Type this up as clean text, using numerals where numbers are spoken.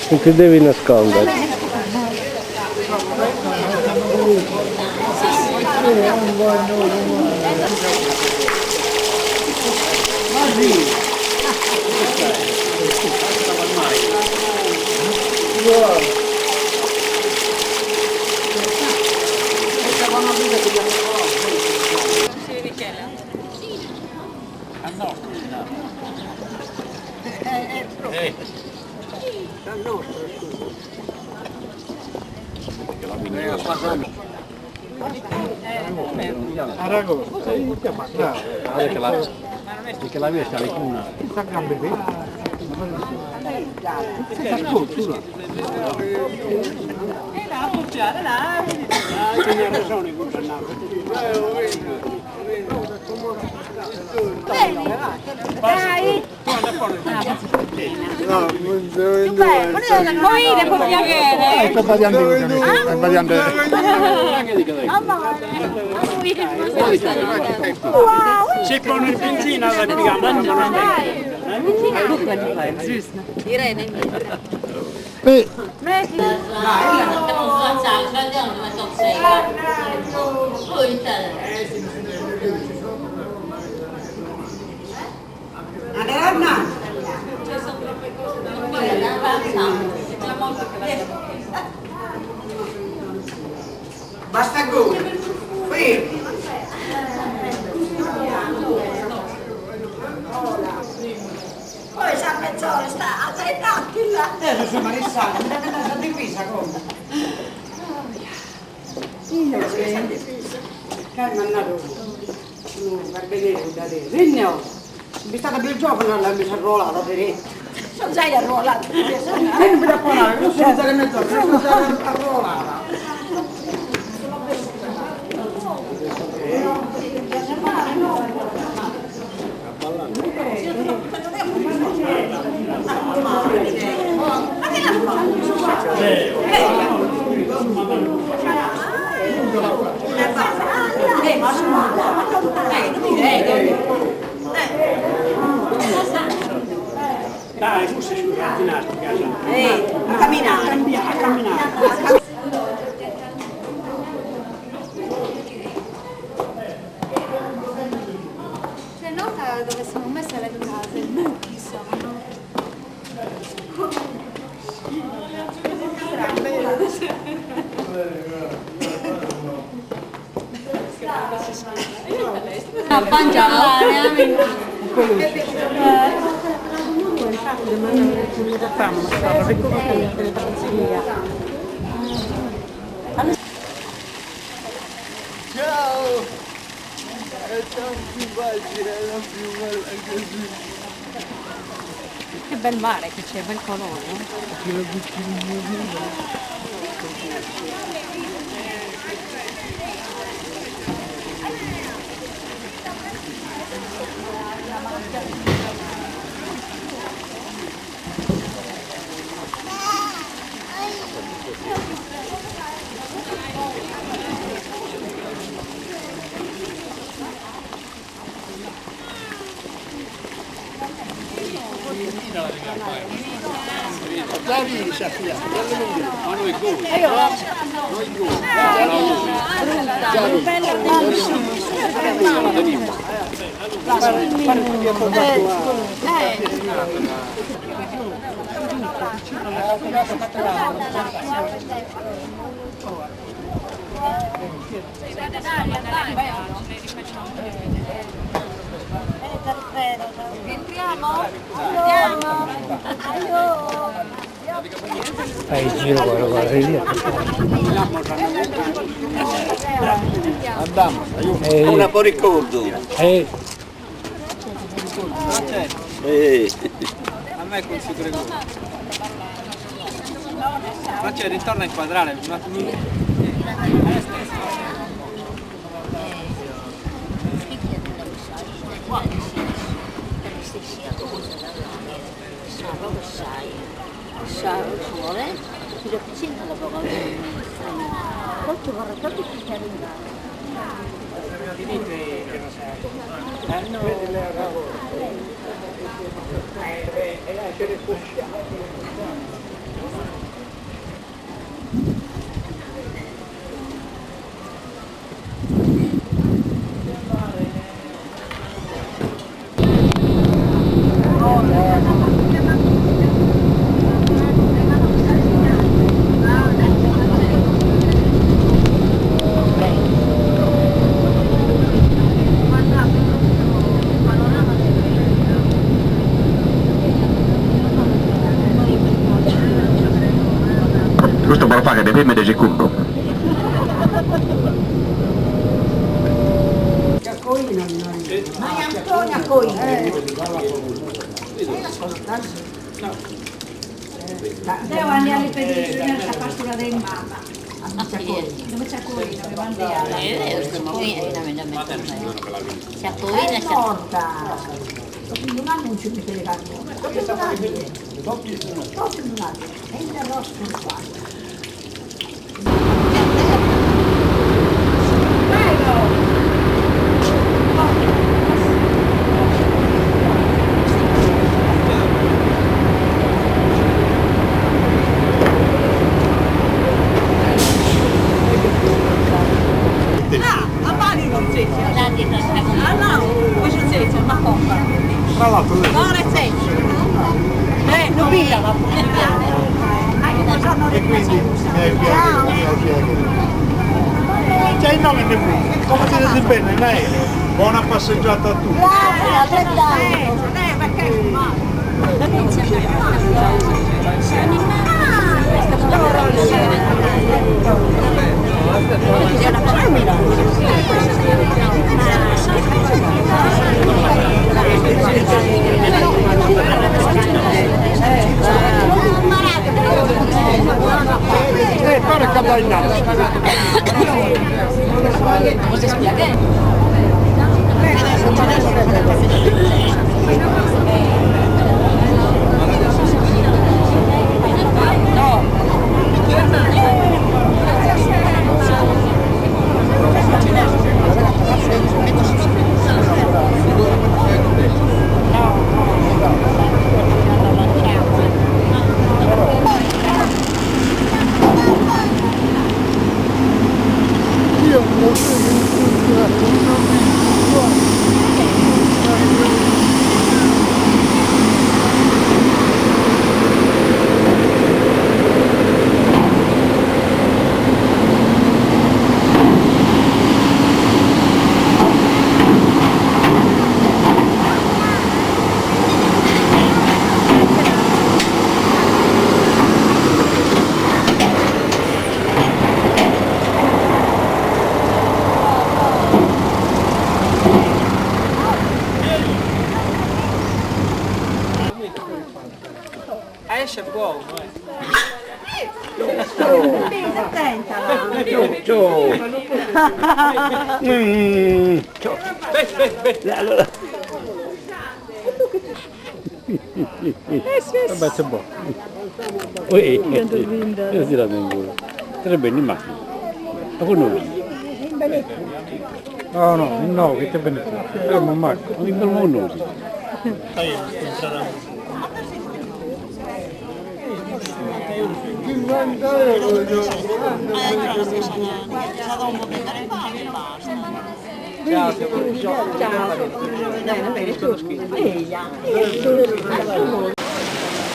Non ti devi nascondere. Perché la mia sta lì una. Sta gambe qui. La appoggiare là. Tiene ragione con Dai! no, Poi le può piacere! sto sbagliando. Se pone il benzina la pigliamo. Irene. Basta go! Fermi! Poi sa mezz'ora sta a tre tacchi là! Adesso sono marissata, mi deve andare a difesa come? Io sì. Calma andato. Per vedere da te. Vigno! Mi è stata per il gioco, non mi sono arruolata per te. Non sei arruolato! Non mi da parlare, non sono stata mezz'ora, sono stata arruolata. Dai, forse ci vuoi camminare a casa. A camminare. A camminare. Se no, dove sono messe le case, i buchi sono. A mangiare, Ciao! È tanto facile, non più bella così. Che bel mare che c'è, bel colore. Dai, Safia, ma noi go. Noi go. Entriamo? Andiamo? Fai il giro, guarda lì. Andiamo, aiuto. Una po' ricordo. A me considero così. Ma c'è, ritorna a inquadrare un attimo. Questo me lo fa che deve femmine secondo. Ma è Antonia Coina. Devo andare a vedere la pastura del mamma. Dove c'è Coina? Dove mandiamo? C'è Coina, c'è Porta. Non hanno un cibo che le carbone. Doppio non hanno. E il rosso qua. Tra l'altro lei e quindi c'è il nome di qui. Come siete bene lei? Buona passeggiata a tutti. Pare cabainato. Cosa spiega? Esce buono, Vabbè, c'è buono. Io si la tengo. Sarebbe in macchina. Ma con noi? No, che te bene. Ma Marco, non mi noi. Ciao.